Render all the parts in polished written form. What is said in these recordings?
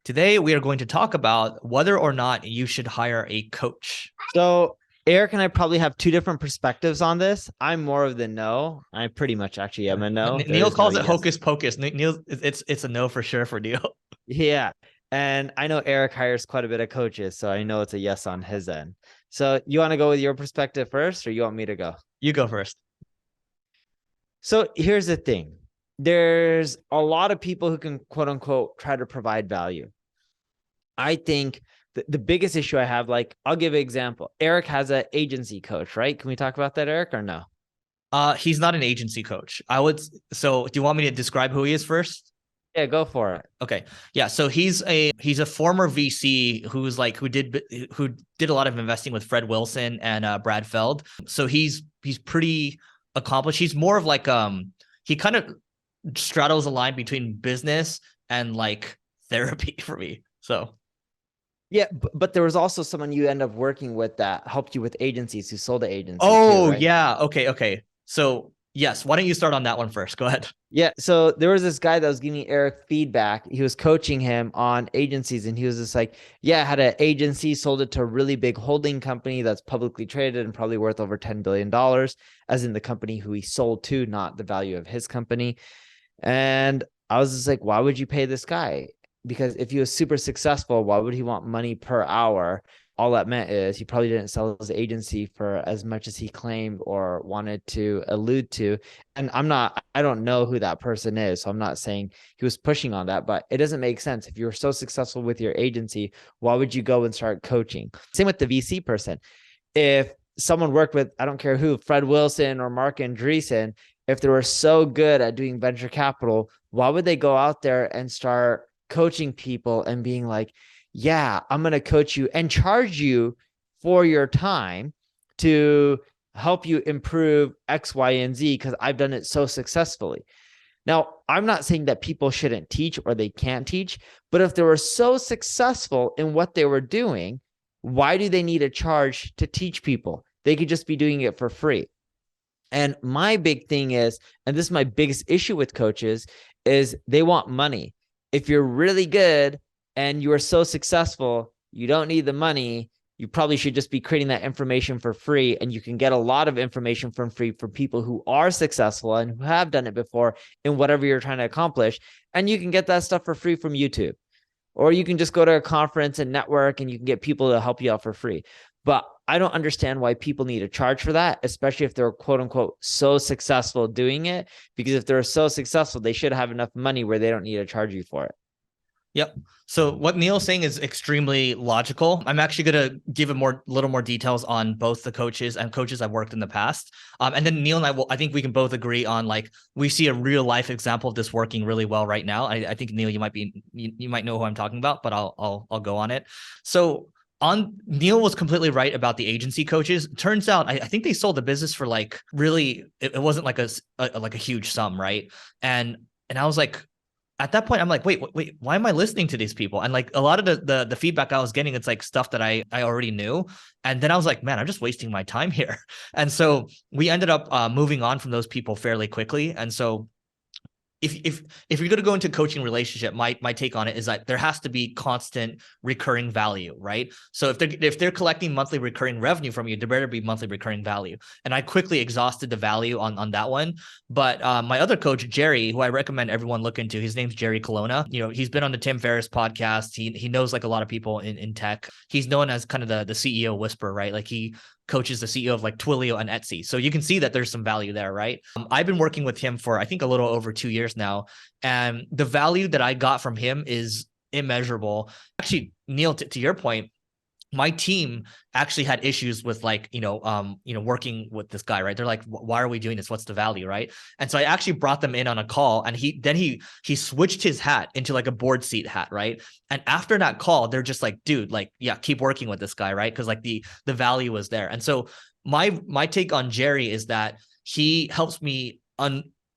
Today, we are going to talk about whether or not you should hire a coach. So Eric and I probably have two different perspectives on this. I'm more of the no. I pretty much actually am a no. Neil calls it hocus pocus. Neil, it's a no for sure for Neil. Yeah. And I know Eric hires quite a bit of coaches, so I know it's a yes on his end. So you want to go with your perspective first, or you want me to go? You go first. So here's the thing. There's a lot of people who can quote unquote try to provide value. I think the biggest issue I have, like, I'll give an example. Eric has an agency coach, right? Can we talk about that, Eric, or no? He's not an agency coach. So do you want me to describe who he is first? Yeah, go for it. Okay. Yeah. So he's a former VC who did a lot of investing with Fred Wilson and Brad Feld. So he's pretty accomplished. He's more of like he kind of straddles the line between business and like therapy for me. So yeah, but there was also someone you end up working with that helped you with agencies who sold the agency. Oh, too, right? Yeah. Okay. So yes, why don't you start on that one first? Go ahead. Yeah. So there was this guy that was giving Eric feedback. He was coaching him on agencies, and he was just like, yeah, I had an agency, sold it to a really big holding company that's publicly traded and probably worth over $10 billion, as in the company who he sold to, not the value of his company. And I was just like, why would you pay this guy? Because if he was super successful, why would he want money per hour? All that meant is he probably didn't sell his agency for as much as he claimed or wanted to allude to. And I don't know who that person is, so I'm not saying he was pushing on that, but it doesn't make sense. If you're so successful with your agency, why would you go and start coaching? Same with the VC person. If someone worked with, I don't care who, Fred Wilson or Mark Andreessen, if they were so good at doing venture capital, why would they go out there and start coaching people and being like, yeah, I'm going to coach you and charge you for your time to help you improve X, Y, and Z because I've done it so successfully. Now, I'm not saying that people shouldn't teach or they can't teach, but if they were so successful in what they were doing, why do they need a charge to teach people? They could just be doing it for free. And my big thing is, and this is my biggest issue with coaches, is they want money. If you're really good and you are so successful, you don't need the money. You probably should just be creating that information for free. And you can get a lot of information for free from people who are successful and who have done it before in whatever you're trying to accomplish. And you can get that stuff for free from YouTube. Or you can just go to a conference and network and you can get people to help you out for free. But I don't understand why people need to charge for that, especially if they're quote unquote so successful doing it. Because if they're so successful, they should have enough money where they don't need to charge you for it. Yep. So what Neil's saying is extremely logical. I'm actually going to give a little more details on both the coaches and coaches I've worked in the past. And then Neil and I think we can both agree on, like, we see a real life example of this working really well right now. I think Neil, you might know who I'm talking about, but I'll go on it. So Neil was completely right about the agency coaches. Turns out, I think they sold the business for like really, it wasn't like a huge sum, right? And I was like, at that point, I'm like, wait, why am I listening to these people? And like a lot of the feedback I was getting, it's like stuff that I already knew. And then I was like, man, I'm just wasting my time here. And so we ended up moving on from those people fairly quickly. And so if you're going to go into coaching relationship, my take on it is that there has to be constant recurring value, right? So if they're collecting monthly recurring revenue from you, there better be monthly recurring value. And I quickly exhausted the value on that one. But my other coach, Jerry, who I recommend everyone look into, his name's Jerry Colonna. You know, he's been on the Tim Ferriss podcast. He knows like a lot of people in tech. He's known as kind of the CEO whisperer, right? Like he coaches the CEO of like Twilio and Etsy. So you can see that there's some value there, right? I've been working with him for, I think, a little over 2 years now. And the value that I got from him is immeasurable. Actually, Neil, to your point, my team actually had issues with like, working with this guy, right? They're like, why are we doing this? What's the value, right? And so I actually brought them in on a call, and he switched his hat into like a board seat hat, right? And after that call, they're just like, dude, like, yeah, keep working with this guy, right? Because like the value was there. And so my take on Jerry is that he helps me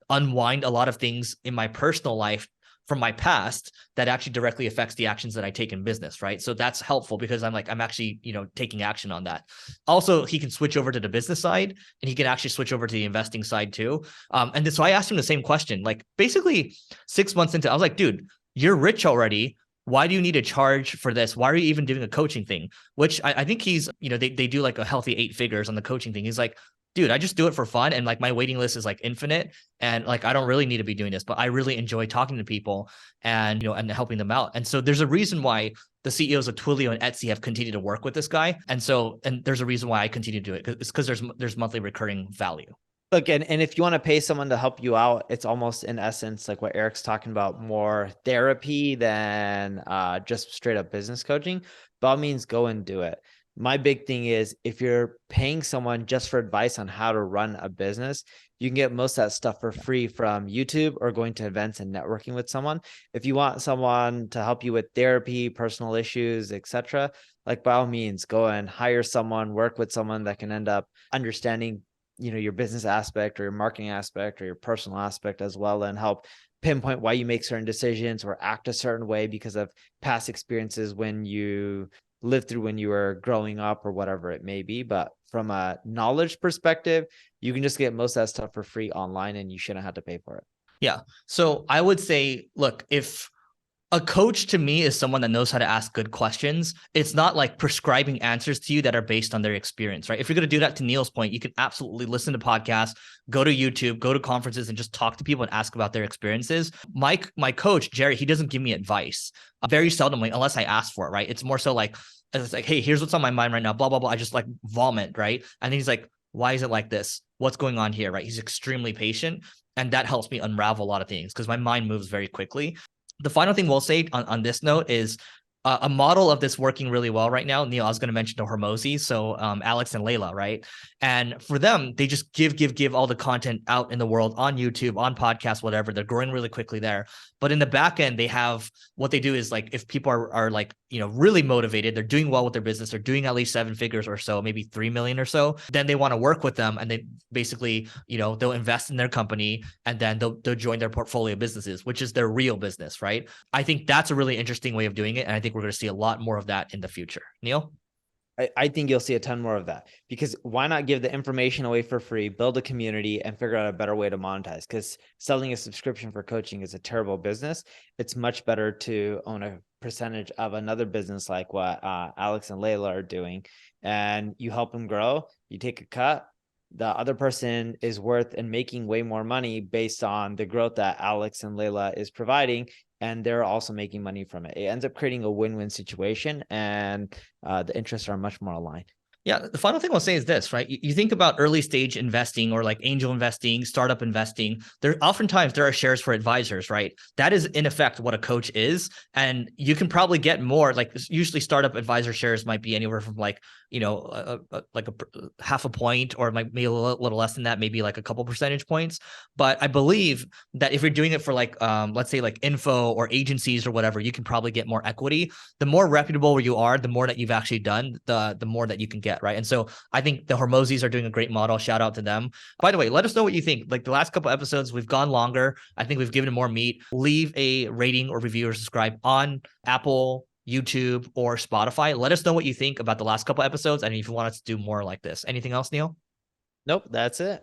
unwind a lot of things in my personal life from my past that actually directly affects the actions that I take in business, right? So that's helpful because I'm actually, taking action on that. Also, he can switch over to the business side, and he can actually switch over to the investing side too. So I asked him the same question, like basically 6 months into, I was like, dude, you're rich already. why do you need to charge for this? Why are you even doing a coaching thing? Which I think he's, they do like a healthy 8 figures on the coaching thing. He's like, dude, I just do it for fun. And like my waiting list is like infinite. And like, I don't really need to be doing this, but I really enjoy talking to people and, and helping them out. And so there's a reason why the CEOs of Twilio and Etsy have continued to work with this guy. And there's a reason why I continue to do it. It's because there's monthly recurring value. Look, and if you want to pay someone to help you out, it's almost in essence like what Eric's talking about, more therapy than just straight up business coaching. By all means, go and do it. My big thing is if you're paying someone just for advice on how to run a business, you can get most of that stuff for free from YouTube or going to events and networking with someone. If you want someone to help you with therapy, personal issues, etc., like by all means, go and hire someone, work with someone that can end up understanding, your business aspect or your marketing aspect or your personal aspect as well, and help pinpoint why you make certain decisions or act a certain way because of past experiences when you lived through when you were growing up or whatever it may be. But from a knowledge perspective, you can just get most of that stuff for free online and you shouldn't have to pay for it. Yeah. So I would say, look, if a coach to me is someone that knows how to ask good questions, it's not like prescribing answers to you that are based on their experience, right? If you're going to do that, to Neil's point, you can absolutely listen to podcasts, go to YouTube, go to conferences, and just talk to people and ask about their experiences. My coach, Jerry, he doesn't give me advice very seldomly unless I ask for it, right? It's more so like, it's like, hey, here's what's on my mind right now, blah, blah, blah. I just like vomit, right? And then he's like, why is it like this? What's going on here, right? He's extremely patient. And that helps me unravel a lot of things because my mind moves very quickly. The final thing we'll say on this note is a model of this working really well right now. Neil, I was going to mention the Hormozi. So Alex and Layla, right? And for them, they just give all the content out in the world on YouTube, on podcasts, whatever. They're growing really quickly there. But in the back end, they have what they do is like if people are like, really motivated, they're doing well with their business, they're doing at least 7 figures or so, maybe 3 million or so, then they want to work with them. And they basically, they'll invest in their company and then they'll join their portfolio businesses, which is their real business, right? I think that's a really interesting way of doing it. And I think we're going to see a lot more of that in the future. Neil? I think you'll see a ton more of that, because why not give the information away for free, build a community, and figure out a better way to monetize? Because selling a subscription for coaching is a terrible business. It's much better to own a percentage of another business like what Alex and Layla are doing, and you help them grow, you take a cut. The other person is worth and making way more money based on the growth that Alex and Layla is providing. And they're also making money from it. It ends up creating a win-win situation, and the interests are much more aligned. Yeah. The final thing I'll say is this, right? You think about early stage investing or like angel investing, startup investing. Oftentimes there are shares for advisors, right? That is in effect what a coach is. And you can probably get more, like usually startup advisor shares might be anywhere from like, like a half a point or like maybe a little less than that, maybe like a couple percentage points. But I believe that if you're doing it for like, let's say like info or agencies or whatever, you can probably get more equity. The more reputable you are, the more that you've actually done, the more that you can get, right? And so I think the Hormozis are doing a great model. Shout out to them. By the way, let us know what you think. Like the last couple episodes, we've gone longer. I think we've given it more meat. Leave a rating or review or subscribe on Apple, YouTube, or Spotify. Let us know what you think about the last couple episodes and if you want us to do more like this. Anything else, Neil? Nope, that's it.